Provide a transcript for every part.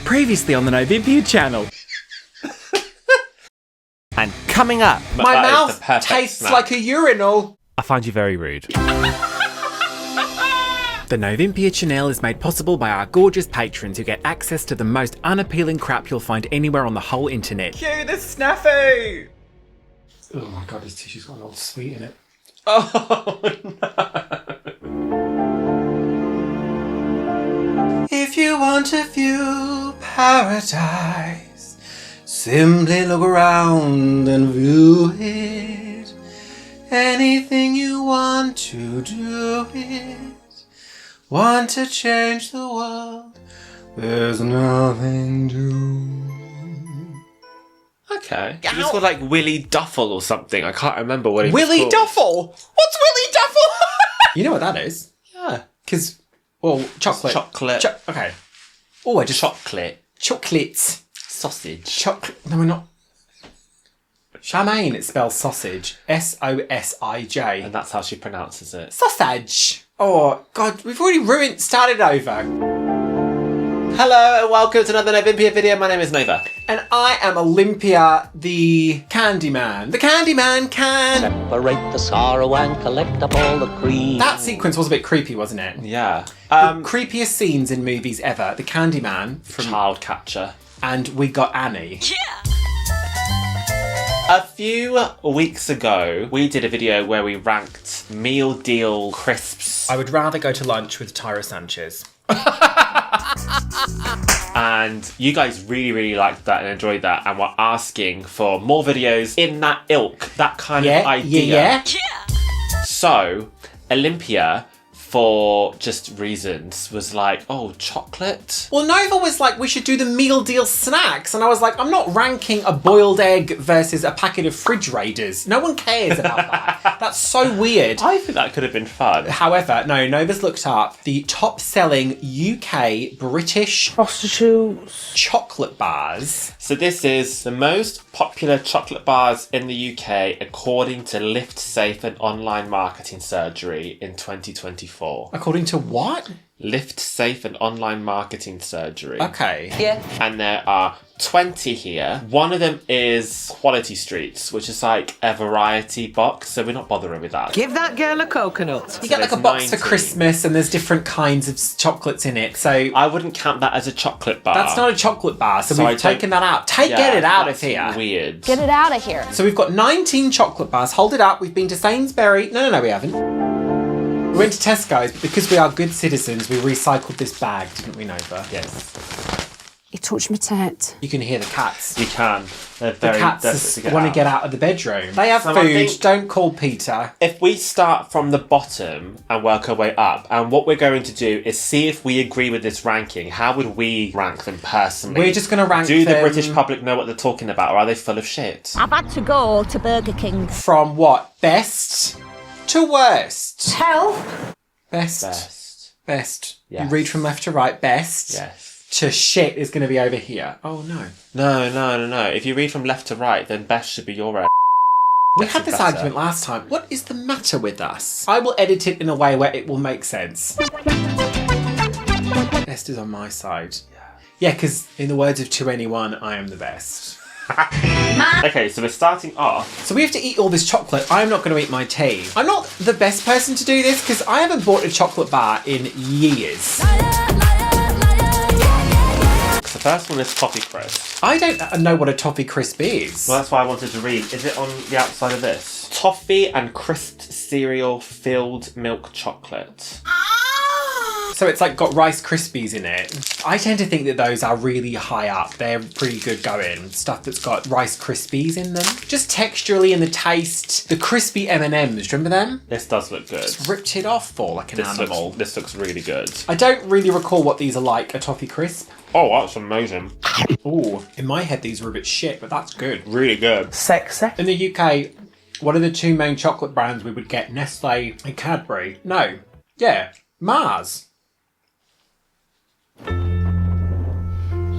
Previously on the Novympia channel. And coming up... My mouth tastes like a urinal. I find you very rude. The Novympia channel is made possible by our gorgeous patrons who get access to the most unappealing crap you'll find anywhere on the whole internet. Cue the snafu! Oh my god, this tissue's got an old sweet in it. Oh no! If you want to view paradise, simply look around and view it. Anything you want to do it. Want to change the world, there's nothing to... Okay. It was called like Willy Duffel or something. I can't remember what it was Willy called. Duffel? What's Willy Duffel? You know what that is? Yeah. Because, well, chocolate. Chocolate. Okay. Oh, I just... Chocolate. Chocolates. Sausage. Chocolate. No, we're not. Charmaine, it spells sausage. S-O-S-I-J. And that's how she pronounces it. Sausage. Oh, God, we've already started over. Hello and welcome to another Novympia video. My name is Nova. And I am Olympia, the Candyman. The Candyman can... Separate the sorrow and collect up all the cream. That sequence was a bit creepy, wasn't it? Yeah. The creepiest scenes in movies ever. The Candyman from... Child catcher. And We Got Annie. A few weeks ago, we did a video where we ranked meal deal crisps. I would rather go to lunch with Tyra Sanchez. And you guys really liked that and enjoyed that and were asking for more videos in that ilk, that kind of idea. Yeah. So, Olympia, for just reasons, was like, oh, chocolate? Well, Nova was like, we should do the meal deal snacks. And I was like, I'm not ranking a boiled egg versus a packet of Fridge Raiders. No one cares about that. That's so weird. I think that could have been fun. However, no, Nova's looked up the top-selling UK British Prostitutes. chocolate bars. So this is the most popular chocolate bars in the UK according to Lift Safe and Online Marketing Surgery in 2024. According to what? Lift Safe and Online Marketing Surgery. Okay. Yeah. And there are 20 here. One of them is Quality Streets, which is like a variety box, so we're not bothering with that. Give that girl a coconut. You get like a there's box 19. for Christmas and there's different kinds of chocolates in it. So I wouldn't count that as a chocolate bar. that's not a chocolate bar, so So I we've don't- taken that out. Yeah, Get it out of that's here. Weird. Get it out of here. So we've got 19 chocolate bars. Hold it up. We've been to Sainsbury. No, we haven't. We went to Tesco's, but because we are good citizens, we recycled this bag, didn't we, Nova? Yes. You touched my tit. You can hear the cats. You can. They're The very cats desperate want to out. get out of the bedroom. They have So I food. think- Don't call Peter. If we start from the bottom and work our way up, and what we're going to do is see if we agree with this ranking, how would we rank them personally? We're just going to rank Do the them British public know what they're talking about, or are they full of shit? I've had to go to Burger King. from what? Best to worst. Help! Best. Yes. You read from left to right. Best. Yes. To shit is going to be over here. Oh no. No. If you read from left to right, then best should be your end. We Better, had this better. argument last time. What is the matter with us? I will edit it in a way where it will make sense. Best is on my side. Yeah, because in the words of To Anyone, I am the best. Okay, so we're starting off. So we have to eat all this chocolate. I'm not going to eat my tea. I'm not the best person to do this because I haven't bought a chocolate bar in years. The first one is Toffee Crisp. I don't know what a toffee crisp is. Well, that's why I wanted to read. Is it on the outside of this? Toffee and crisped cereal filled milk chocolate. So it's like got Rice Krispies in it. I tend to think that those are really high up. They're pretty good going. Stuff that's got Rice Krispies in them. Just texturally and the taste. The crispy M&Ms, do you remember them? This does look good. Ripped it off for like an animal. This looks really good. I don't really recall what these are like. A toffee crisp. Oh, that's amazing. Ooh, in my head these were a bit shit, but that's good. Really good. Sexy. In the UK, what are the two main chocolate brands we would get? Nestle and Cadbury? No. Yeah, Mars.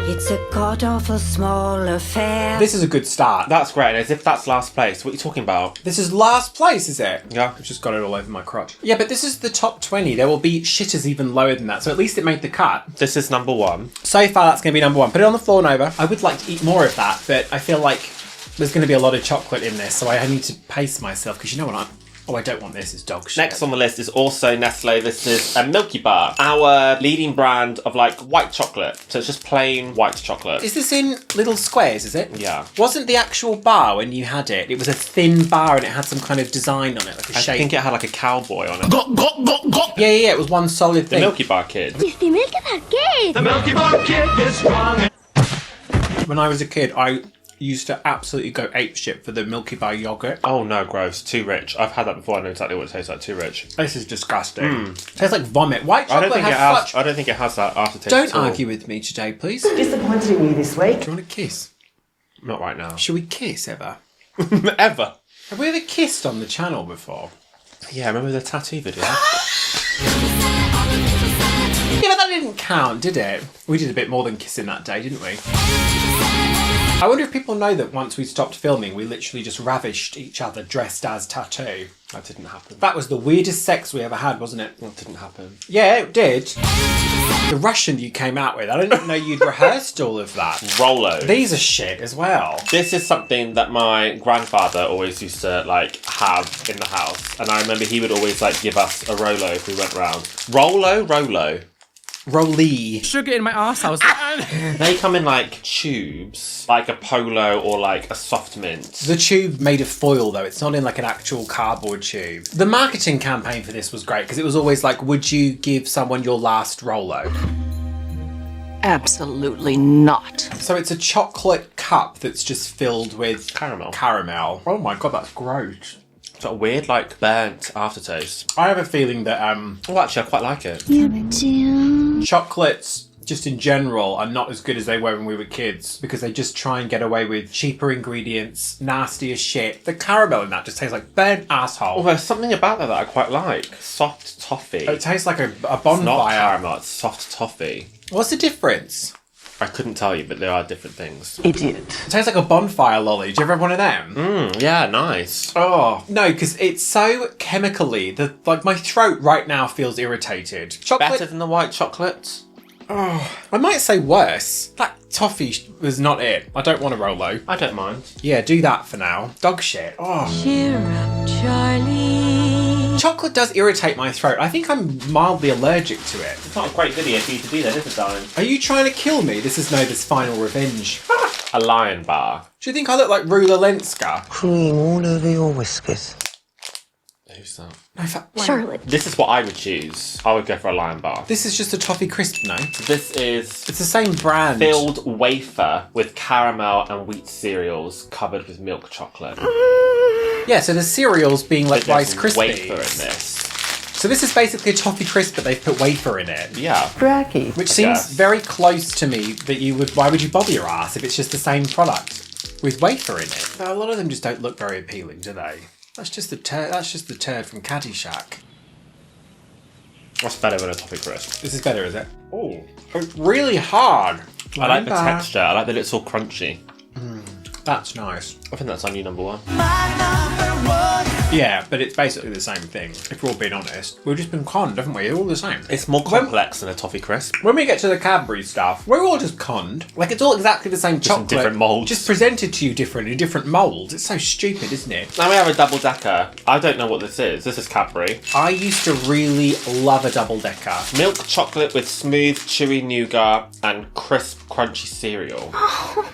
It's a god-awful small affair. This is a good start. That's great, and as if that's last place. What are you talking about? This is last place, is it? Yeah. I've just got it all over my crotch. Yeah, but this is the top 20. There will be shitters even lower than that, so at least it made the cut. This is number 1. So far, that's going to be number 1. Put it on the floor, Nova. I would like to eat more of that, but I feel like there's going to be a lot of chocolate in this, so I need to pace myself, because you know what I'm... Oh, I don't want this. It's dog shit. Next on the list is also Nestle. This is a Milky Bar, our leading brand of like white chocolate. So it's just plain white chocolate. Is this in little squares, is it? Yeah. Wasn't the actual bar when you had it? It was a thin bar and it had some kind of design on it, like a shape. I think it had like a cowboy on it. Yeah, it was one solid The thing. Milky Bar Kid. It's the Milky Bar Kid. The Milky Bar Kid is strong. When I was a kid, I used to absolutely go apeshit for the Milky Bar yogurt. Oh no, gross. Too rich. I've had that before. I know exactly what it tastes like. Too rich. This is disgusting. Tastes like vomit. White I chocolate don't think it has has. fudge. I don't think it has that aftertaste. Don't at all. argue with me today, please. Do Disappointed in you this week. you want a kiss? Not right now. Should we kiss ever? Ever. Have we ever kissed on the channel before? Yeah, remember the tattoo video? Yeah, but that didn't count, did it? We did a bit more than kissing that day, didn't we? I wonder if people know that once we stopped filming, we literally just ravished each other dressed as Tattoo. That didn't happen. That was the weirdest sex we ever had, wasn't it? That didn't happen. Yeah, it did. The Russian you came out with, I didn't know you'd rehearsed all of that. Rolo. These are shit as well. This is something that my grandfather always used to like have in the house, and I remember he would always like give us a Rolo if we went round. Rolo. Roly. Sugar in my arse. I was They come in like tubes, like a Polo or like a soft mint. The tube made of foil though, it's not in like an actual cardboard tube. The marketing campaign for this was great because it was always like, would you give someone your last Rolo? Absolutely not. So it's a chocolate cup that's just filled with Caramel. Oh my god, that's gross. It's got a weird like burnt aftertaste. I have a feeling that Oh, actually, I quite like it. chocolates just in general are not as good as they were when we were kids because they just try and get away with cheaper ingredients, nasty as shit. The caramel in that just tastes like burnt asshole. Oh, there's something about that I quite like. Soft toffee. It tastes like a It's not bonfire. caramel, it's soft toffee. What's the difference? I couldn't tell you, but there are different things. Idiot. It tastes like a bonfire lolly. Do you ever have one of them? Yeah, nice. Oh no, because it's so chemically. Like my throat right now feels irritated. Chocolate. Better than the white chocolate? I might say worse. That toffee was not it. I don't want a Rolo. I don't mind. Yeah, do that for now. Dog shit. Oh. Cheer up, Charlie. Chocolate does irritate my throat. I think I'm mildly allergic to it. It's not a great video for you to do that, is it, darling? Are you trying to kill me? This is Nova's final revenge. A lion bar. Do you think I look like Rula Lenska? Cream all over your whiskers. Who's that? Charlotte. This is what I would choose. I would go for a lion bar. This is just a toffee crisp, no? This is It's the same brand. filled wafer with caramel and wheat cereals covered with milk chocolate. Yeah, so the cereals being like There's Rice wafer in Krispies. this. So this is basically a toffee crisp, but they've put wafer in it. Yeah. Bracky. Which seems guess. very close to me that you would... Why would you bother your ass if it's just the same product with wafer in it? But a lot of them just don't look very appealing, do they? That's just the turd from Caddyshack. What's better than a toffee crisp? This is better, is it? Oh, it's really hard. I like the texture. I like that it's all crunchy. That's nice. I think that's on you number 1. Yeah, but it's basically the same thing. If we're all being honest, we've just been conned, haven't we? They're all the same. It's more complex than a toffee crisp. When we get to the Cadbury stuff, we're all just conned. Like, it's all exactly the same Just in chocolate. different moulds. Just presented to you different in different moulds. It's so stupid, isn't it? Now we have a double decker. I don't know what this is. This is Cadbury. I used to really love a double decker. Milk chocolate with smooth, chewy nougat and crisp, crunchy cereal.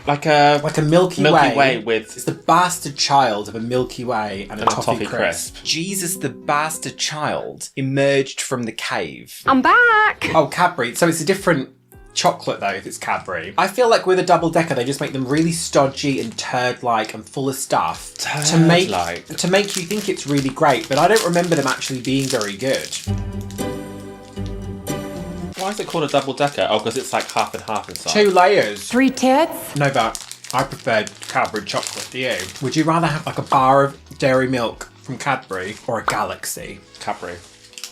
Like a Milky Way Way. with... It's the bastard child of a Milky Way and a And a toffee toffee crisp. crisp. Jesus, the bastard child emerged from the cave. I'm back. Oh, Cadbury. So it's a different chocolate though if it's Cadbury. I feel like with a double decker they just make them really stodgy and turd-like and full of stuff to make you think it's really great, but I don't remember them actually being very good. Why is it called a double decker? Oh, because it's like half and half inside. 2 layers. 3 tits. No, but I preferred Cadbury chocolate. Do you? Would you rather have like a bar of dairy milk from Cadbury or a Galaxy? Cadbury.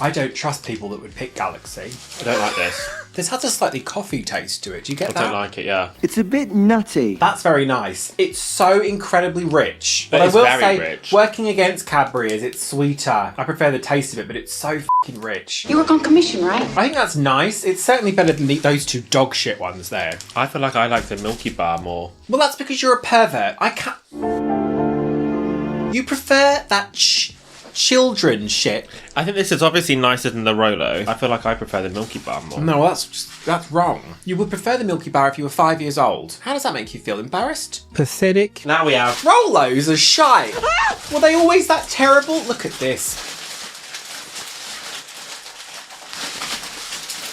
I don't trust people that would pick Galaxy. I don't like this. This has a slightly coffee taste to it. Do you get I that? don't like it, yeah. It's a bit nutty. That's very nice. It's so incredibly rich. But It I is will very say, rich. working against Cadbury is it's sweeter. I prefer the taste of it, but it's so fucking rich. You work on commission, right? I think that's nice. It's certainly better than those two dog shit ones there. I feel like I like the Milky Bar more. Well, that's because you're a pervert. I can't... You prefer that children shit. I think this is obviously nicer than the Rolo. I feel like I prefer the Milky Bar more. No, that's wrong. You would prefer the Milky Bar if you were 5 years old. How does that make you feel? Embarrassed? Pathetic. Now we have... Rolos are shite. Were they always that terrible? Look at this.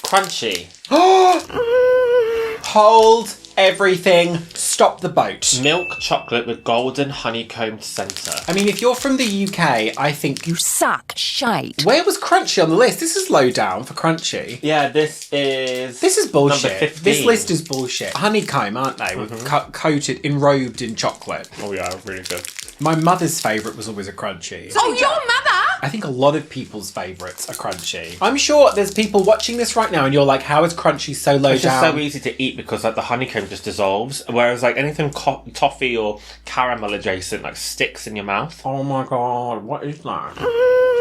Crunchie. Hold everything. Stop the boat. Milk chocolate with golden honeycombed centre. I mean, if you're from the UK, I think you... Suck shite. Where was Crunchie on the list? This is low down for Crunchie. Yeah, this is... This is bullshit. Number 15. This list is bullshit. Honeycomb, aren't they? With coated, enrobed in chocolate. Oh yeah, really good. My mother's favourite was always a Crunchie. Oh, your mother? I think a lot of people's favourites are Crunchie. I'm sure there's people watching this right now and you're like, how is Crunchie so low It's just down? so easy to eat because like the honeycomb just dissolves, whereas like anything toffee or caramel adjacent like sticks in your mouth. Oh my god, what is that?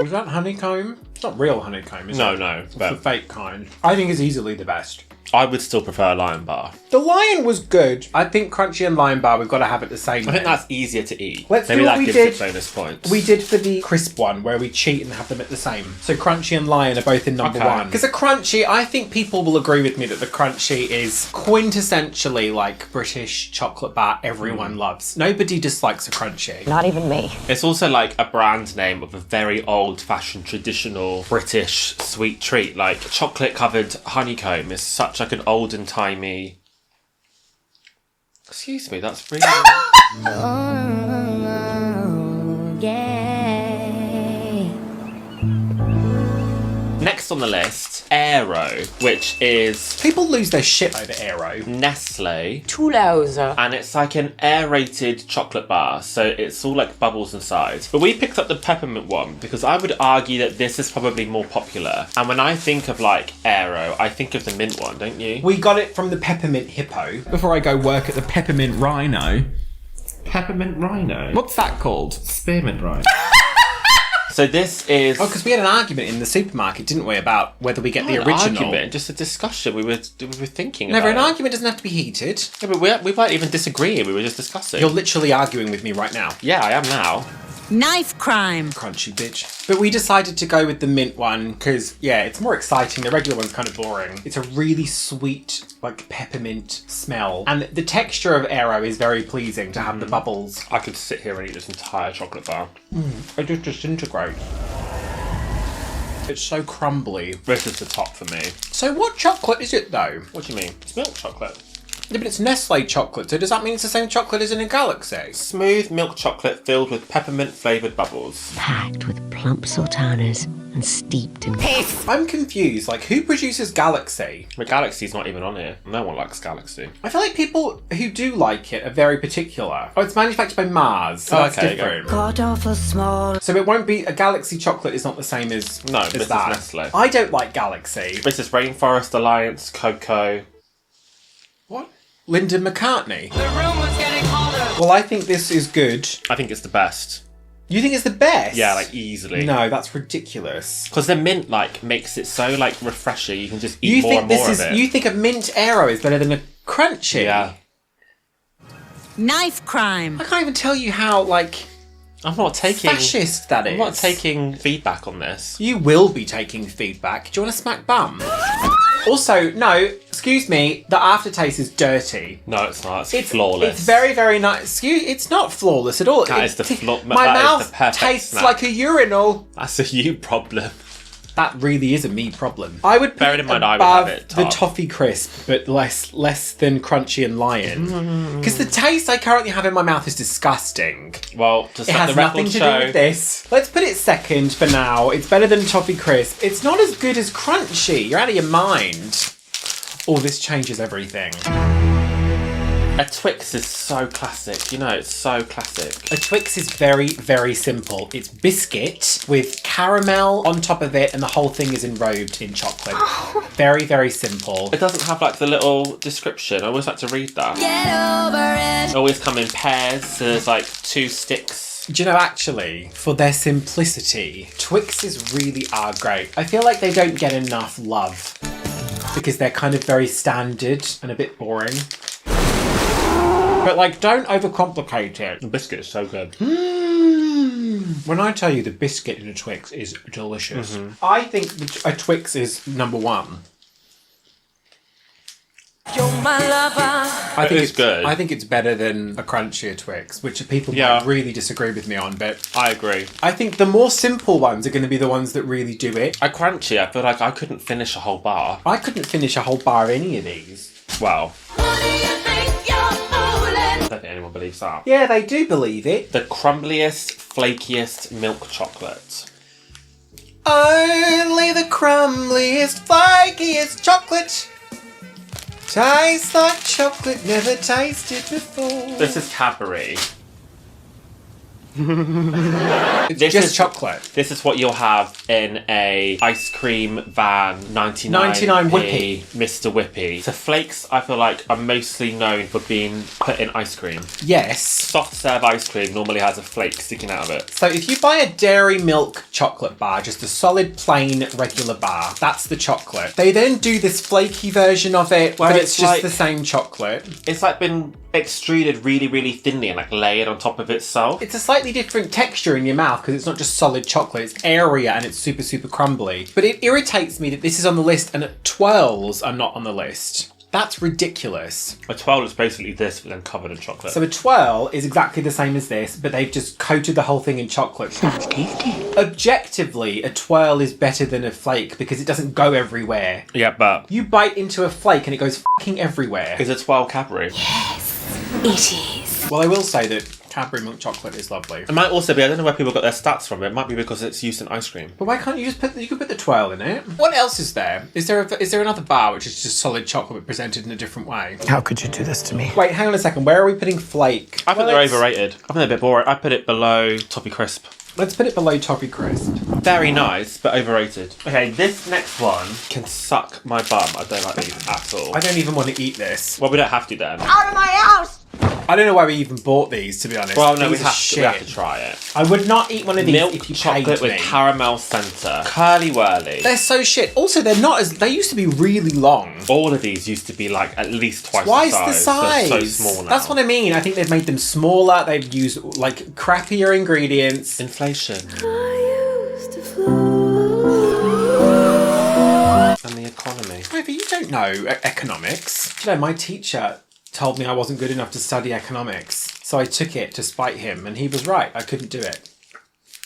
Is that honeycomb? It's not real honeycomb, is it? No, It's the but fake kind. I think it's easily the best. I would still prefer a Lion Bar. The Lion was good. I think Crunchie and Lion Bar, we've got to have it the same. I think that's easier to eat. Let's Maybe do what that we gives did. it bonus points. We did for the crisp one, where we cheat and have them at the same. So Crunchie and Lion are both in number Okay. one. Because the Crunchie, I think people will agree with me that the Crunchie is quintessentially like British chocolate bar everyone loves. Nobody dislikes a Crunchie. Not even me. It's also like a brand name of a very old-fashioned, traditional British sweet treat. Like chocolate-covered honeycomb is such like an olden-timey... Excuse me, that's really... Next on the list, Aero, which is People lose their shit over Aero. Nestle. Toulouse. And it's like an aerated chocolate bar, so it's all like bubbles inside. But we picked up the peppermint one because I would argue that this is probably more popular. And when I think of like Aero, I think of the mint one, don't you? We got it from the Peppermint Hippo. Before I go work at the Peppermint Rhino. Peppermint Rhino? What's that called? Spearmint Rhino. So this is... Oh, because we had an argument in the supermarket, didn't we, about whether we get the Not original. an argument, just a discussion. We were thinking Never, an about it. argument doesn't have to be heated. Yeah, but we weren't even disagreeing, we were just discussing. You're literally arguing with me right now. Yeah, I am now. Knife crime. Crunchy bitch. But we decided to go with the mint one because, yeah, it's more exciting. The regular one's kind of boring. It's a really sweet, like, peppermint smell. And the texture of Aero is very pleasing to have the bubbles. I could sit here and eat this entire chocolate bar. It just disintegrates. It's so crumbly. This is the top for me. So what chocolate is it, though? What do you mean? It's milk chocolate. Yeah, but it's Nestle chocolate, so does that mean it's the same chocolate as in a Galaxy? Smooth milk chocolate filled with peppermint flavoured bubbles. Packed with plump sultanas and steeped in... I'm confused. Like, who produces Galaxy? But Galaxy's not even on here. No one likes Galaxy. I feel like people who do like it are very particular. Oh, it's manufactured by Mars, so Oh, that's okay, different. God awful small. So it won't be a Galaxy chocolate is not the same as No, as this is that. Nestle. I don't like Galaxy. This is Rainforest Alliance, Cocoa. What? Linda McCartney. The room was getting hotter. Well, I think this is good. I think it's the best. You think it's the best? Yeah, like easily. No, that's ridiculous. Because the mint like makes it so like refreshing. You can just eat You more think and more this is? of it. You think a mint Aero is better than a Crunchie? Yeah. Knife crime. I can't even tell you how like I'm not taking. fascist that is. I'm not taking feedback on this. You will be taking feedback. Do you want to smack bum? Also, no, excuse me, the aftertaste is dirty. No, it's not. It's flawless. It's very, very nice. It's not flawless at all. That is the My that is mouth the perfect tastes snack. like a urinal. That's a you problem. That really is a me problem. I would put Bearing in it mind I would above have it the top. toffee crisp, but less than Crunchie and Lion. Because the taste I currently have in my mouth is disgusting. Well, just It let has the nothing record to show. do with this. Let's put it second for now. It's better than toffee crisp. It's not as good as Crunchie. You're out of your mind. Oh, this changes everything. A Twix is so classic, you know, it's so classic. A Twix is very, very simple. It's biscuit with caramel on top of it, and the whole thing is enrobed in chocolate. Very, very simple. It doesn't have like the little description. I always like to read that. Get over it. Always come in pairs, so there's like 2 sticks. Do you know, actually, for their simplicity, Twixes really are great. I feel like they don't get enough love because they're kind of very standard and a bit boring. But like, don't overcomplicate it. The biscuit is so good. When I tell you the biscuit in a Twix is delicious, I think a Twix is number 1. You're my lover. I think it's good. I think it's better than a Crunchie or Twix, which people Yeah. might really disagree with me on, but I agree. I think the more simple ones are going to be the ones that really do it. A Crunchie, I feel like I couldn't finish a whole bar. I couldn't finish a whole bar of any of these. Wow. I don't think anyone believes that. Yeah, they do believe it. The crumbliest, flakiest milk chocolate. Only the crumbliest, flakiest chocolate tastes like chocolate never tasted before. This is Cadbury. It's This just is- chocolate. This is what you'll have in a ice cream van, 99 Whippy. Mr. Whippy. So flakes, I feel like, are mostly known for being put in ice cream. Yes. Soft serve ice cream normally has a flake sticking out of it. So if you buy a dairy milk chocolate bar, just a solid plain regular bar, that's the chocolate. They then do this flaky version of it, Where but it's it's just like- the same chocolate. It's like been extruded really, really thinly and like layered on top of itself. It's a slightly different texture in your mouth because it's not just solid chocolate, it's airier and it's super, super crumbly. But it irritates me that this is on the list and twirls are not on the list. That's ridiculous. A twirl is basically this, but then covered in chocolate. So a twirl is exactly the same as this, but they've just coated the whole thing in chocolate. Sounds tasty. Objectively, a twirl is better than a flake because it doesn't go everywhere. yeah, but You bite into a flake and it goes fucking everywhere. is a twirl Cadbury? It is. Well, I will say that Cadbury milk chocolate is lovely. It might also be, I don't know where people got their stats from. It might be because it's used in ice cream. But why can't you just you could put the twirl in it? What else is there? Is there another bar which is just solid chocolate but presented in a different way? How could you do this to me? Wait, hang on a second. Where are we putting flake? I think they're overrated. I think they're a bit boring. I put it below Toffee Crisp. Let's put it below Toffee Crisp. Very nice, but overrated. Okay, this next one can suck my bum. I don't like these at all. I don't even want to eat this. Well, we don't have to then. Out of my house! I don't know why we even bought these, to be honest. Well, no, we These are have to try it. I would not eat one of these Milk if you chocolate paid with me. caramel centre. Curly whirly. They're so shit. Also, they're not as... They used to be really long. All of these used to be like at least twice Twice the size. They're so small now. That's what I mean. I think they've made them smaller. They've used, like, crappier ingredients. Inflation. And the economy. Ivy, you don't know economics. Do you know, my teacher told me I wasn't good enough to study economics. So I took it to spite him, and he was right. I couldn't do it.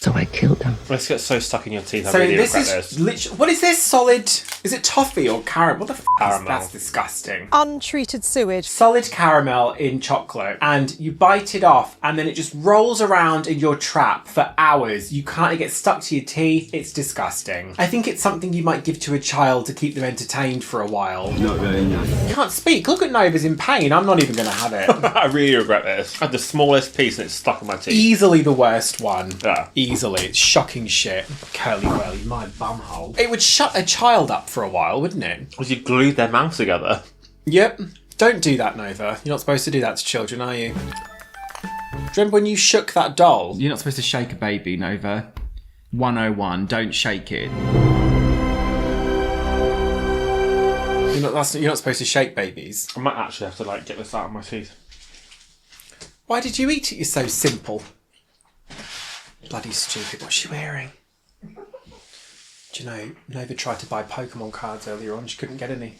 So I killed them. Let's get so stuck in your teeth. I So really this regret is this. literally... What is this solid... Is it toffee or caramel? What the f*** is Caramel. that's disgusting. Untreated sewage. Solid caramel in chocolate, and you bite it off, and then it just rolls around in your trap for hours. You can't get stuck to your teeth. It's disgusting. I think it's something you might give to a child to keep them entertained for a while. Not very nice. You can't speak. Look at Nova's in pain. I'm not even going to have it. I really regret this. I had the smallest piece and it's stuck in my teeth. Easily the worst one. Yeah. Easily. It's shocking shit. Curly whirly, my bumhole. It would shut a child up for a while, wouldn't it? Because you glued their mouth together. Yep. Don't do that, Nova. You're not supposed to do that to children, are you? Do you remember when you shook that doll? You're not supposed to shake a baby, Nova. 101, don't shake it. You're not supposed to shake babies. I might actually have to like get this out of my teeth. Why did you eat it? You're so simple. Bloody stupid. What's she wearing? Do you know, Nova tried to buy Pokemon cards earlier on. She couldn't get any.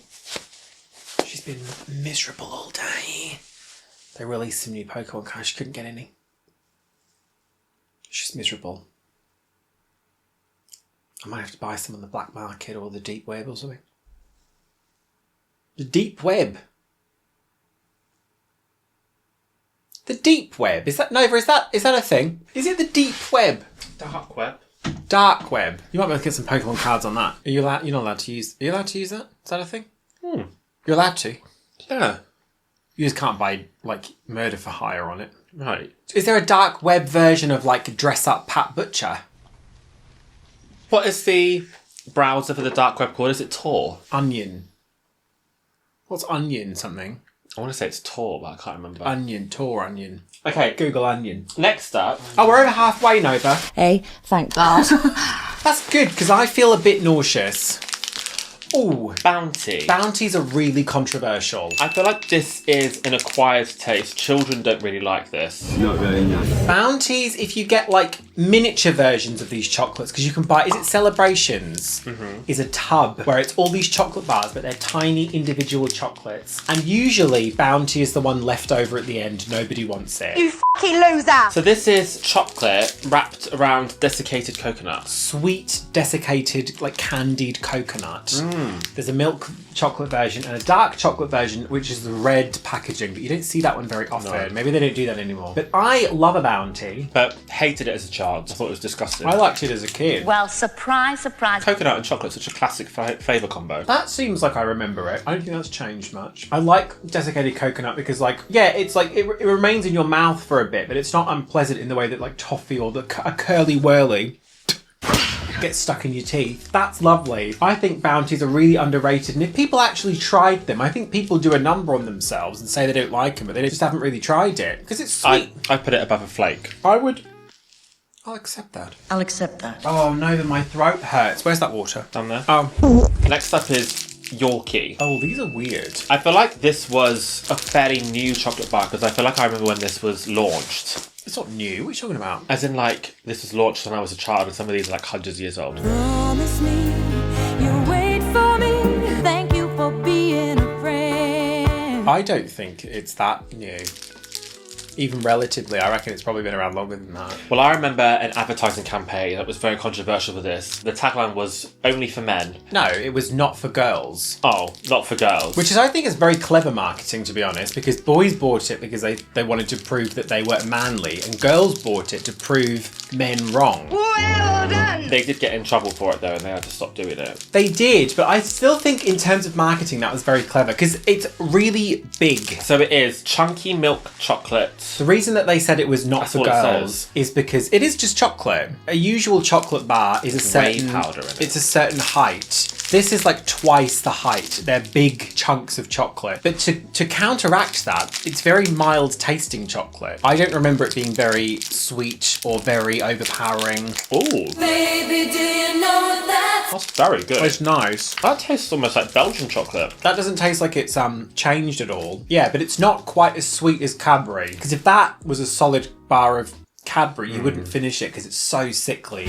She's been miserable all day. They released some new Pokemon cards. She couldn't get any. She's miserable. I might have to buy some on the black market or the deep web or something. The deep web. The deep web. Is that Nova? Is that a thing? Is it the deep web? Dark web. Dark web. You might be able to get some Pokemon cards on that. Are you allowed? You're not allowed to use. Are you allowed to use that? Is that a thing? You're allowed to. Yeah. You just can't buy, like, Murder for Hire on it. Right. Is there a dark web version of, like, Dress Up Pat Butcher? What is the browser for the dark web called? Is it Tor? Onion. What's Onion something? I want to say it's Tor, but I can't remember. Onion. Tor Onion. Okay, Google Onion. next up. Oh, we're over halfway, Nova. Hey, thank God. That's good, because I feel a bit nauseous. Ooh. Bounty. Bounties are really controversial. I feel like this is an acquired taste. Children don't really like this. Bounties, if you get like miniature versions of these chocolates, because you can buy, is it Celebrations? Is a tub where it's all these chocolate bars, but they're tiny individual chocolates. And usually Bounty is the one left over at the end. Nobody wants it. You fucking loser! So this is chocolate wrapped around desiccated coconut. Sweet, desiccated, like candied coconut. There's a milk chocolate version and a dark chocolate version, which is the red packaging, but you don't see that one very often. No. Maybe they don't do that anymore. But I love a Bounty. But hated it as a child. I thought it was disgusting. I liked it as a kid. Well, surprise, surprise. Coconut and chocolate, such a classic flavour combo. That seems like I remember it. I don't think that's changed much. I like desiccated coconut because, like, yeah, it's like it remains in your mouth for a bit, but it's not unpleasant in the way that like toffee or a curly wurly gets stuck in your teeth. That's lovely. I think Bounties are really underrated, and if people actually tried them, I think people do a number on themselves and say they don't like them, but they just haven't really tried it because it's sweet. I put it above a flake. I'll accept that. I'll accept that. Oh no, my throat hurts. Where's that water? Down there. Oh. Next up is Yorkie. Oh, these are weird. I feel like this was a fairly new chocolate bar because I feel like I remember when this was launched. It's not new. What are you talking about? As in, like, this was launched when I was a child and some of these are like hundreds of years old. Promise me you'll wait for me. Thank you for being a friend. I don't think it's that new. Even relatively, I reckon it's probably been around longer than that. Well, I remember an advertising campaign that was very controversial with this. The tagline was only for men. No, it was not for girls. Oh, not for girls. Which is, I think, is very clever marketing, to be honest, because boys bought it because they wanted to prove that they were manly, and girls bought it to prove men wrong. Well done! They did get in trouble for it though, and they had to stop doing it. They did, but I still think in terms of marketing that was very clever, because it's really big. So it is chunky milk chocolate. The reason that they said it was not That's for what it girls says. is because it is just chocolate. A usual chocolate bar is a Whey certain powder in it. It's a certain height. This is like twice the height. They're big chunks of chocolate. But to counteract that, it's very mild tasting chocolate. I don't remember it being very sweet or very overpowering. Ooh, Baby, do you know that? that's very good. It's nice. That tastes almost like Belgian chocolate. That doesn't taste like it's changed at all. Yeah, but it's not quite as sweet as Cadbury. Because if that was a solid bar of Cadbury, you wouldn't finish it because it's so sickly.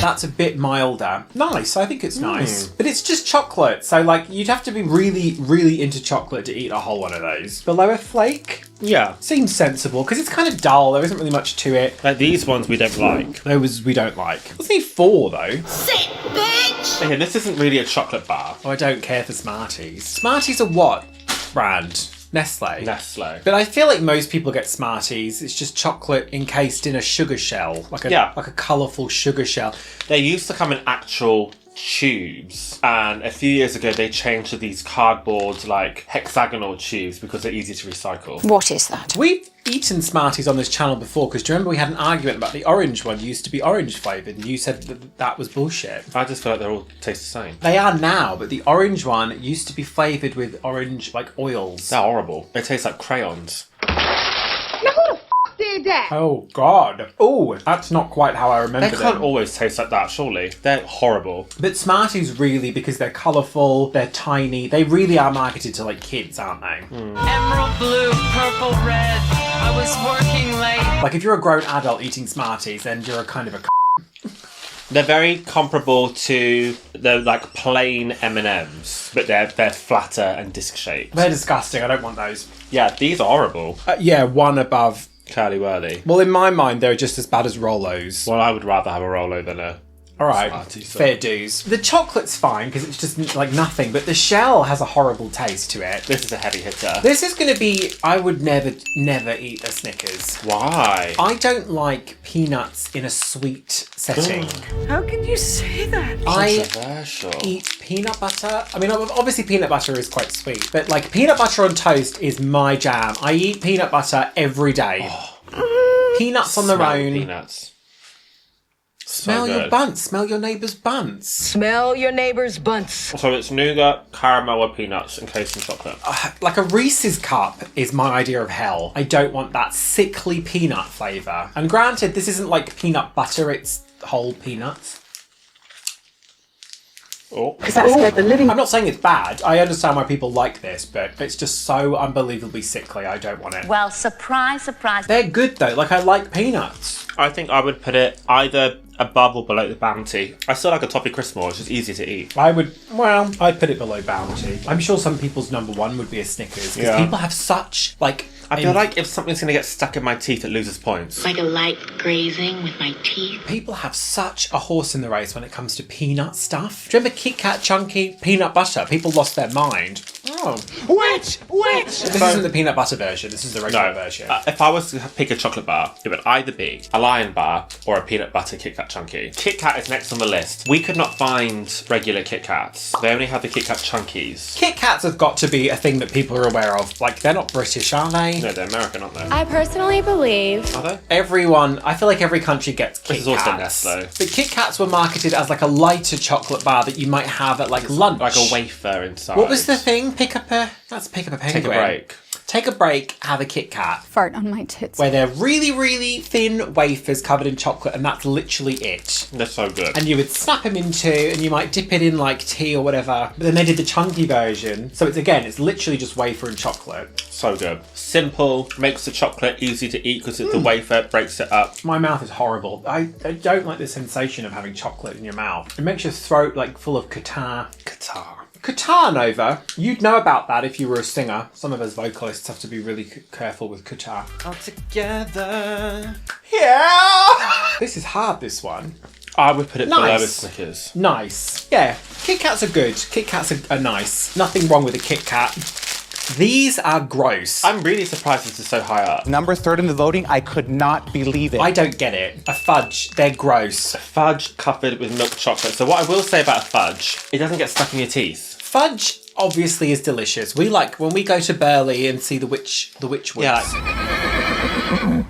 That's a bit milder. Nice, I think it's nice. But it's just chocolate, so like you'd have to be really, really into chocolate to eat a whole one of those. Below a flake? Yeah. Seems sensible, because it's kind of dull, there isn't really much to it. Like these ones we don't like. Those we don't like. Let's need 4 though. Sit, bitch! Okay, this isn't really a chocolate bar. Oh, I don't care for Smarties. Smarties are what brand? Nestle. Nestle. But I feel like most people get Smarties. It's just chocolate encased in a sugar shell, like a colourful sugar shell. They used to come in actual tubes, and a few years ago they changed to these cardboard, like hexagonal tubes because they're easy to recycle. What is that? We've eaten Smarties on this channel before, because do you remember we had an argument about the orange one used to be orange flavoured, and you said that was bullshit. I just feel like they all taste the same. They are now, but the orange one used to be flavoured with orange, like, oils. They're horrible. They taste like crayons. Did that? Oh, God. Oh, that's not quite how I remember They them. can't always taste like that, surely. They're horrible. But Smarties really, because they're colourful, they're tiny, they really are marketed to, like, kids, aren't they? Emerald blue, purple, red. I was working late. Like, if you're a grown adult eating Smarties, then you're a kind of a They're very comparable to the like plain M&Ms, but they're flatter and disc shaped. They're disgusting, I don't want those. Yeah, these are horrible. Yeah, one above. Curly whirly. Well, in my mind, they're just as bad as Rolos. Well, I would rather have a Rolo than a All right, Smarties, so- fair dues. The chocolate's fine because it's just like nothing, but the shell has a horrible taste to it. This is a heavy hitter. This is going to be, I would never eat a Snickers. Why? I don't like peanuts in a sweet setting. How can you say that? I Controversial. eat peanut butter. I mean, obviously peanut butter is quite sweet, but like peanut butter on toast is my jam. I eat peanut butter every day. Peanuts on their Smell own. Peanuts. Smell So your good. buns. Smell your neighbour's buns. Smell your neighbor's bunts. So it's nougat, caramel, or peanuts encased in chocolate. Like a Reese's cup is my idea of hell. I don't want that sickly peanut flavour. And granted, this isn't like peanut butter, it's whole peanuts. Oh. I'm not saying it's bad. I understand why people like this, but it's just so unbelievably sickly. I don't want it. Well, surprise, surprise. They're good though. Like I like peanuts. I think I would put it either above or below the Bounty. I still like a Toffee crisp more. It's just easier to eat. I'd put it below Bounty. I'm sure some people's number one would be a Snickers because people have such like. I feel like if something's going to get stuck in my teeth, it loses points. Like a light grazing with my teeth. People have such a horse in the race when it comes to peanut stuff. Do you remember Kit Kat Chunky peanut butter? People lost their mind. Oh. Which? This isn't the peanut butter version. This is the regular version. If I was to pick a chocolate bar, it would either be a Lion bar or a peanut butter Kit Kat Chunky. Kit Kat is next on the list. We could not find regular Kit Kats. They only have the Kit Kat Chunkies. Kit Kats have got to be a thing that people are aware of. Like, they're not British, are they? No, they're American, aren't they? I personally believe Are they? I feel like every country gets Kit This is also Kats. Nestle. But Kit Kats were marketed as like a lighter chocolate bar that you might have at like lunch. Like a wafer inside. What was the thing? Pick up a penguin. Take a break. Take a break, have a Kit Kat. fart on my tits. Where they're really, really thin wafers covered in chocolate, and that's literally it. They're so good. And you would snap them in two, and you might dip it in like tea or whatever. But then they did the chunky version. So it's literally just wafer and chocolate. So good. Simple, makes the chocolate easy to eat because it's the wafer, breaks it up. My mouth is horrible. I don't like the sensation of having chocolate in your mouth. It makes your throat like full of catarrh. Catarrh, Nova. You'd know about that if you were a singer. Some of us vocalists have to be really careful with catarrh. All together. Yeah! This is hard, this one. I would put it below Nice. the Snickers. Nice. Yeah, Kit Kats are good. Kit Kats are nice. Nothing wrong with a Kit Kat. These are gross. I'm really surprised this is so high up. Number third in the voting, I could not believe it. I don't get it. A fudge, they're gross. Fudge covered with milk chocolate. So what I will say about a fudge, it doesn't get stuck in your teeth. Fudge obviously is delicious. We like when we go to Burley and see the witch woods. Yeah.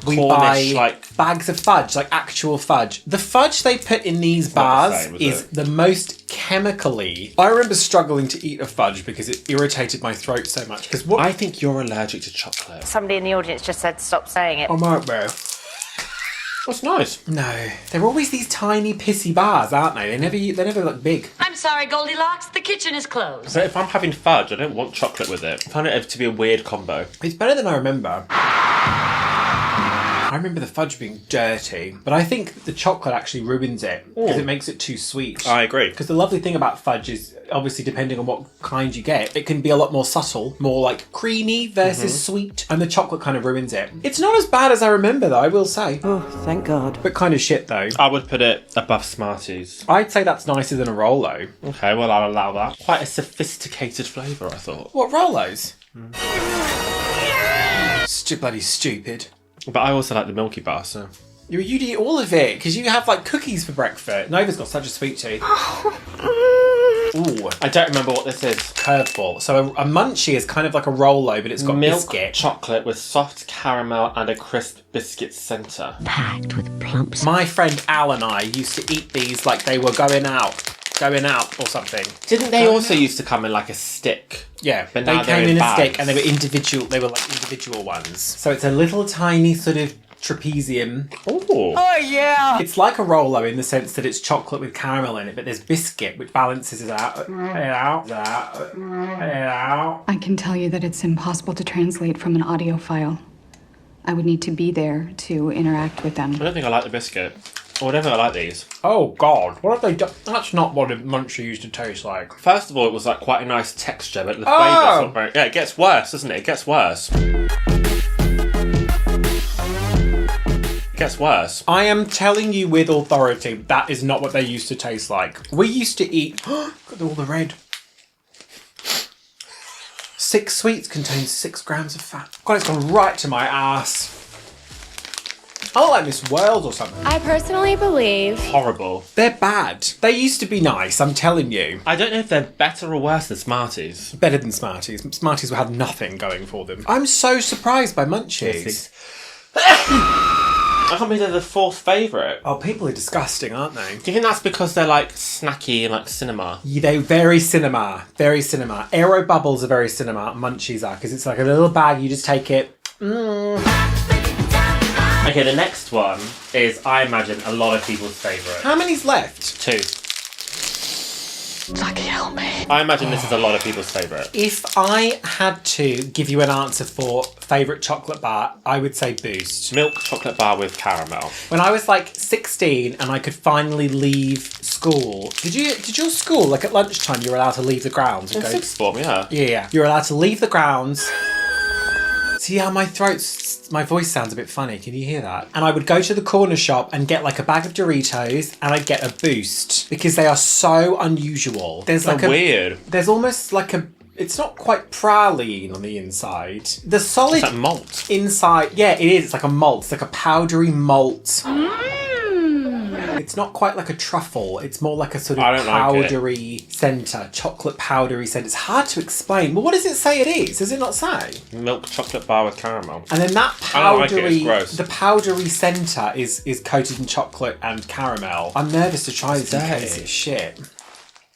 We Cornish, buy like- bags of fudge, like actual fudge. The fudge they put in these not the bars same, is is it? the most chemically. I remember struggling to eat a fudge because it irritated my throat so much. Because what I think you're allergic to chocolate. Somebody in the audience just said stop saying it. I might be. That's nice. No, they're always these tiny pissy bars, aren't they? They never look big. I'm sorry, Goldilocks, the kitchen is closed. So if I'm having fudge, I don't want chocolate with it. I find it to be a weird combo. It's better than I remember. I remember the fudge being dirty, but I think the chocolate actually ruins it because it makes it too sweet. I agree. Because the lovely thing about fudge is, obviously, depending on what kind you get, it can be a lot more subtle, more like creamy versus sweet, and the chocolate kind of ruins it. It's not as bad as I remember, though, I will say. Oh, thank God. But kind of shit, though. I would put it above Smarties. I'd say that's nicer than a Rolo. Okay, well, I'll allow that. Quite a sophisticated flavour, I thought. What, Rolos? Bloody stupid. But I also like the Milky bar, so... You'd eat all of it, because you have, like, cookies for breakfast. Nova's got such a sweet tooth. Ooh. I don't remember what this is. Curveball. So a munchie is kind of like a Rolo, but it's got Milk biscuit. chocolate with soft caramel and a crisp biscuit centre. Packed with plump. My friend Al and I used to eat these like they were going out or something. Didn't they also used to come in like a stick? Yeah, But they now they're came in a bags. stick and they were individual. They were like individual ones. So it's a little tiny sort of trapezium. Ooh. Oh, yeah. It's like a Rolo in the sense that it's chocolate with caramel in it, but there's biscuit which balances it out. I can tell you that it's impossible to translate from an audio file. I would need to be there to interact with them. I don't think I like the biscuit. Or I don't think I like these. Oh God, what have they done? That's not what a munchie used to taste like. First of all, it was like quite a nice texture, but the Oh! flavour's not very... Yeah, it gets worse, doesn't it? It gets worse. Gets worse. I am telling you with authority, that is not what they used to taste like. We used to eat... Got all the red. 6 sweets contains 6 grams of fat. God, it's gone right to my ass. I look like Miss World or something. I personally believe... Horrible. They're bad. They used to be nice, I'm telling you. I don't know if they're better or worse than Smarties. Better than Smarties. Smarties will have nothing going for them. I'm so surprised by munchies. I can't believe they're the 4th favourite. Oh, people are disgusting, aren't they? Do you think that's because they're like snacky and like cinema? Yeah, they're very cinema. Very cinema. Aero bubbles are very cinema. Munchies are, because it's like a little bag, you just take it. Okay, the next one is, I imagine, a lot of people's favourite. How many's left? 2. Lucky help me. I imagine this is a lot of people's favourite. If I had to give you an answer for favourite chocolate bar, I would say Boost. Milk chocolate bar with caramel. When I was like 16 and I could finally leave school, did your school, like at lunchtime, you were allowed to leave the grounds and In go... sixth form, yeah. Yeah. You were allowed to leave the grounds. See how my voice sounds a bit funny, can you hear that? And I would go to the corner shop and get like a bag of Doritos and I'd get a Boost because they are so unusual. There's like weird. There's almost like a, it's not quite praline on the inside. The solid... It's like malt. Inside, yeah, it is. It's like a malt. It's like a powdery malt. It's not quite like a truffle. It's more like a sort of powdery centre, chocolate powdery centre. It's hard to explain. Well, what does it say it is? Does it not say? Milk chocolate bar with caramel. And then that I don't like it, powdery, it's gross. the powdery centre is coated in chocolate and caramel. I'm nervous to try this in case it's shit.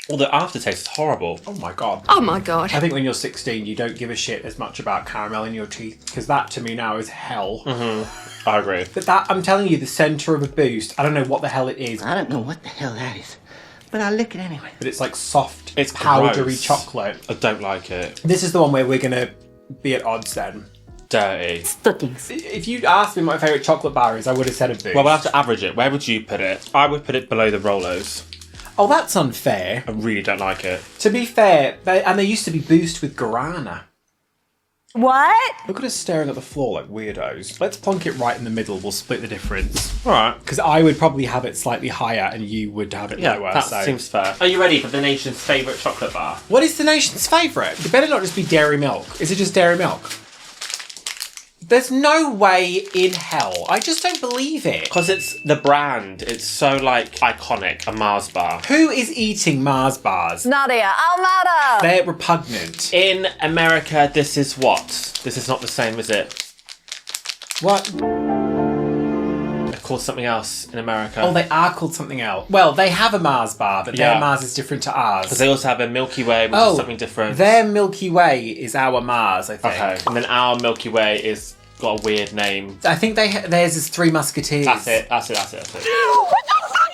Well, the aftertaste is horrible. Oh my god. Oh my god. I think when you're 16, you don't give a shit as much about caramel in your teeth, because that to me now is hell. I agree. But that, I'm telling you, the centre of a Boost, I don't know what the hell it is. I don't know what the hell that is, but I'll lick it anyway. But it's like soft, It's powdery gross. chocolate. I don't like it. This is the one where we're going to be at odds then. Dirty. If you'd asked me what my favourite chocolate bar is, I would have said a Boost. Well, we'll have to average it. Where would you put it? I would put it below the Rolos. Oh, that's unfair. I really don't like it. To be fair, they used to be Boost with guarana. What? Look at us staring at the floor like weirdos. Let's plonk it right in the middle. We'll split the difference. All right. Because I would probably have it slightly higher and you would have it Yeah, lower. that so. seems fair. Are you ready for the nation's favourite chocolate bar? What is the nation's favourite? It better not just be dairy milk. Is it just dairy milk? There's no way in hell. I just don't believe it. Because it's the brand. It's so, like, iconic. A Mars bar. Who is eating Mars bars? Nadia Almada. They're repugnant. In America, this is what? This is not the same, is it? What? They're called something else in America. Oh, they are called something else. Well, they have a Mars bar, but their Yeah. Mars is different to ours. Because they also have a Milky Way, which is something different. Their Milky Way is our Mars, I think. Okay. And then our Milky Way is got a weird name. I think theirs is Three Musketeers. That's it. What the fuck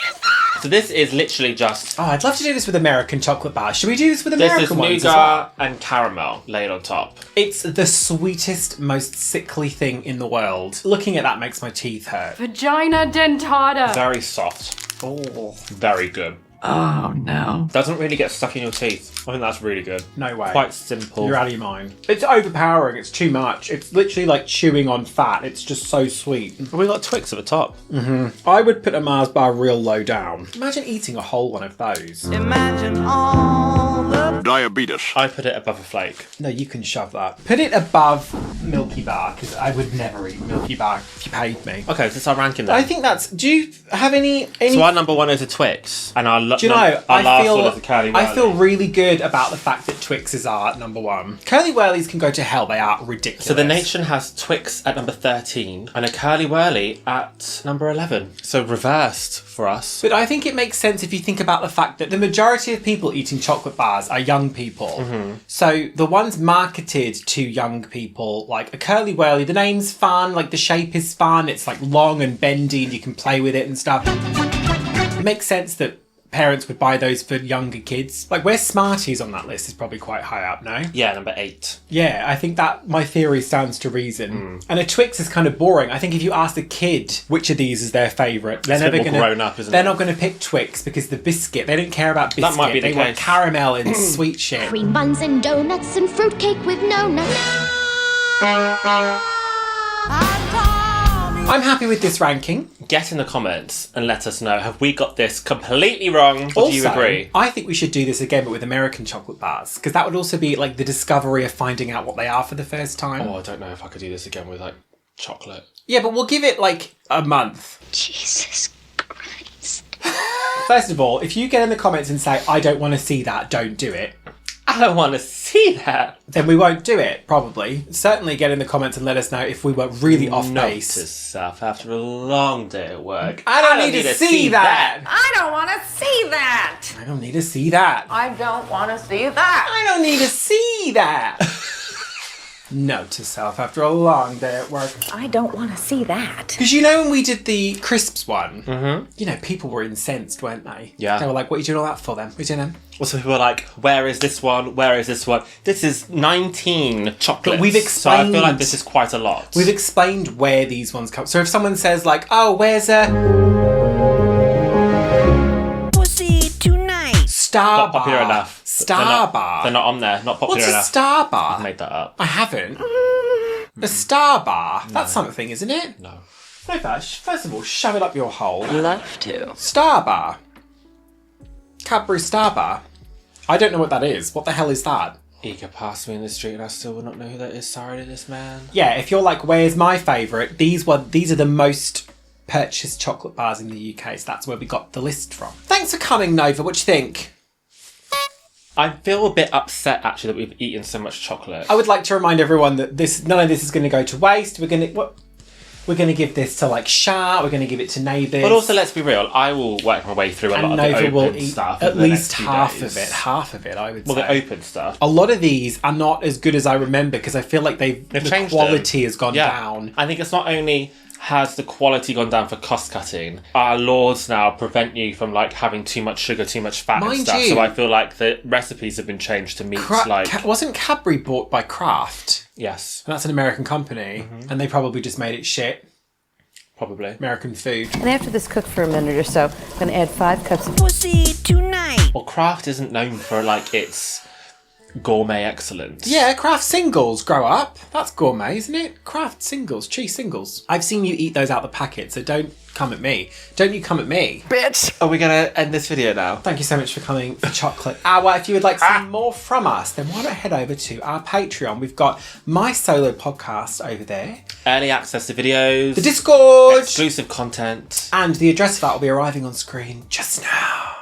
is that? So this is literally just... Oh, I'd love to do this with American chocolate bars. Should we do this with American This is ones nougat as well? and caramel laid on top. It's the sweetest, most sickly thing in the world. Looking at that makes my teeth hurt. Vagina dentata. Very soft. Oh, Very good. Oh no. Doesn't really get stuck in your teeth. I think that's really good. no way. Quite simple. You're out of your mind. It's overpowering. It's too much. It's literally like chewing on fat. It's just so sweet. We got Twix at the top. I would put a Mars bar real low down. Imagine eating a whole one of those. Imagine all the Diabetes. I put it above a flake. No, you can shove that. Put it above Milky Bar, because I would never eat Milky Bar if you paid me. Okay, so that's our ranking then. I think that's... Do you have any... So our number one is a Twix, and our Do you know, our last one is a Curly I Wurly. feel really good about the fact that Twix is our number one. Curly Wurlies can go to hell. They are ridiculous. So the nation has Twix at number 13 and a Curly Wurly at number 11. So reversed for us. But I think it makes sense if you think about the fact that the majority of people eating chocolate bars are young people. So the ones marketed to young people, like a Curly Wurly, the name's fun, like the shape is fun, it's like long and bendy and you can play with it and stuff. It makes sense that parents would buy those for younger kids. Like, where's Smarties on that list is probably quite high up, no? Yeah, number 8. Yeah, I think that my theory stands to reason. And a Twix is kind of boring. I think if you ask a kid which of these is their favourite, they're It's a never bit more going to... grown up, isn't They're it? not going to pick Twix because the biscuit, they don't care about biscuit. That might be the they want case. caramel and sweet shit. Cream buns and donuts and fruitcake with no nuts. I'm happy with this ranking. Get in the comments and let us know, have we got this completely wrong, or do you agree? I think we should do this again, but with American chocolate bars, because that would also be like the discovery of finding out what they are for the first time. Oh, I don't know if I could do this again with like chocolate. Yeah, but we'll give it like a month. Jesus Christ. First of all, if you get in the comments and say, I don't want to see that, don't do it, I don't want to see that, then we won't do it, probably. Certainly get in the comments and let us know if we were really off base. Note to self, after a long day at work, I don't need to see that. I don't want to see that. I don't need to see that. I don't want to see that. I don't need to see that. Note to self after a long day at work. I don't want to see that. Because you know when we did the crisps one, you know, people were incensed, weren't they? Yeah. They were like, what are you doing all that for then? What are you doing then? Also, people were like, where is this one? Where is this one? This is 19 chocolates. But we've So I feel explained- like this is quite a lot. We've explained where these ones come. So if someone says like, oh, where's a Pussy tonight. Star Not bar? popular enough. Star bar. They're not on there. Not popular What's a enough. star bar? I made that up. I haven't. A star bar? That's something, isn't it? No. No, Fudge. First of all, shove it up your hole. Love to. Star bar. Cadbury Star bar. I don't know what that is. What the hell is that? You could pass me in the street and I still would not know who that is. Sorry to this man. Yeah, if you're like, where's my favourite? These are the most purchased chocolate bars in the UK, so that's where we got the list from. Thanks for coming, Nova. What do you think? I feel a bit upset actually that we've eaten so much chocolate. I would like to remind everyone that none of this is going to go to waste. We're going to give this to like Shah. We're going to give it to neighbours. But also, let's be real. I will work my way through a and lot of Nova the will open eat stuff. at in the least next few half days. of it. Half of it, I would Well, say. the open stuff. A lot of these are not as good as I remember because I feel like the changed quality has gone Yeah. down. I think it's not only has the quality gone down for cost cutting, our laws now prevent you from like having too much sugar, too much fat and Mind stuff. you- So I feel like the recipes have been changed to meet Wasn't Cadbury bought by Kraft? Yes, And that's an American company, and they probably just made it shit. probably. American food. And after this cooked for a minute or so, I'm going to add 5 cups of Pussy tonight. Well, Kraft isn't known for like its gourmet excellence. Yeah, Kraft singles grow up. That's gourmet, isn't it? Kraft singles, cheese singles. I've seen you eat those out the packet, so don't come at me. Don't you come at me. Bitch! Are we gonna end this video now? Thank you so much for coming for Chocolate Hour. If you would like to see more from us, then why not head over to our Patreon? We've got my solo podcast over there, Early access to videos. the Discord, Exclusive content. and the address for that will be arriving on screen just now.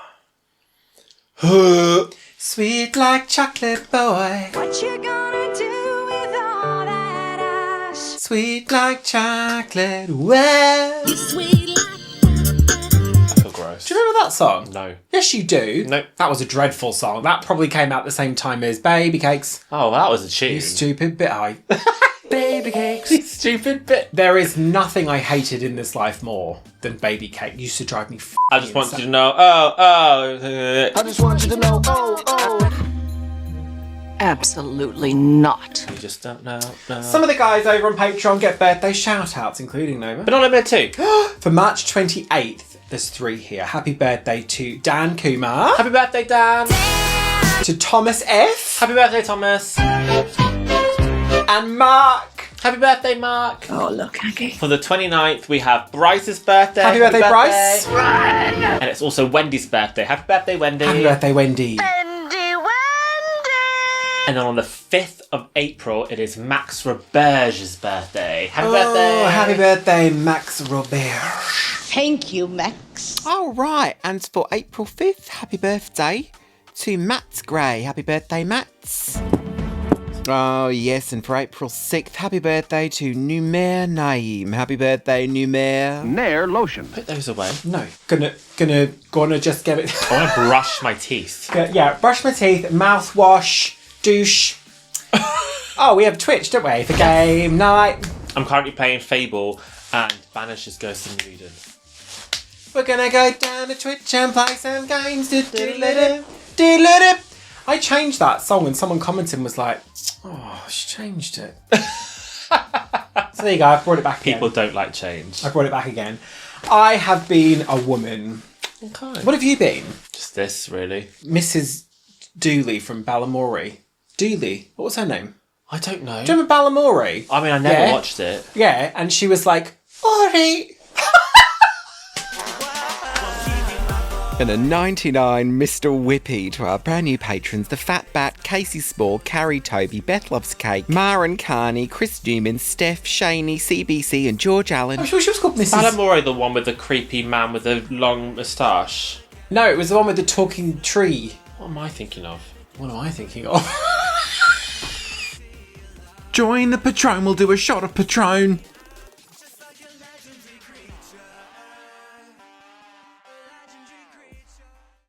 Sweet like chocolate boy. What you gonna do with all that ash? Sweet like chocolate. Well. Sweet like I feel gross. Do you remember that song? No. Yes, you do. Nope. That was a dreadful song. That probably came out at the same time as Baby Cakes. Oh, that was a tune. You stupid bit. Baby cakes. You stupid bit. There is nothing I hated in this life more than Baby Cake. It used to drive me I just want you to know. I just want you to know. Absolutely not. You just don't know. No. Some of the guys over on Patreon get birthday shout-outs, including Nova. But not limited too. For March 28th, there's 3 here. Happy birthday to Dan Kumar. Happy birthday, Dan. To Thomas F. Happy birthday, Thomas. And Mark. Happy birthday, Mark. Oh, look, Aggie. For the 29th, we have Bryce's birthday. Happy birthday, Bryce. And it's also Wendy's birthday. Happy birthday, Wendy. Happy birthday, Wendy. And then on the 5th of April, it is Max Roberge's birthday. Happy birthday. Happy birthday, Max Robert. Thank you, Max. All right, and for April 5th, happy birthday to Matt Gray. Happy birthday, Matt. Oh, yes, and for April 6th, happy birthday to Numair Naeem. Happy birthday, Numair. Nair lotion. Put those away. No, gonna just get it. I want to brush my teeth. Yeah, brush my teeth, mouthwash, douche. Oh, we have Twitch, don't we, for game night. I'm currently playing Fable and Banishes Ghost and Eden. We're gonna go down to Twitch and play some games. I changed that song and someone commented and was like, oh, she changed it. So there you go, I've brought it back again. People don't like change. I brought it back again. I have been a woman. Okay. What have you been? Just this, really. Mrs. Dooley from Balamory. Dooley? What was her name? I don't know. Do you remember Balamory? I mean, I never watched it. Yeah, and she was like, Alright. And a 99 Mr. Whippy to our brand new patrons, the Fat Bat, Casey Spore, Carrie Toby, Beth Loves Cake, Mara and Carney, Chris Newman, Steph, Shaney, CBC and George Allen. I'm sure she was called Mrs. Salamore, the one with the creepy man with the long moustache. No, it was the one with the talking tree. What am I thinking of? What am I thinking of? Join the Patron, we'll do a shot of Patron.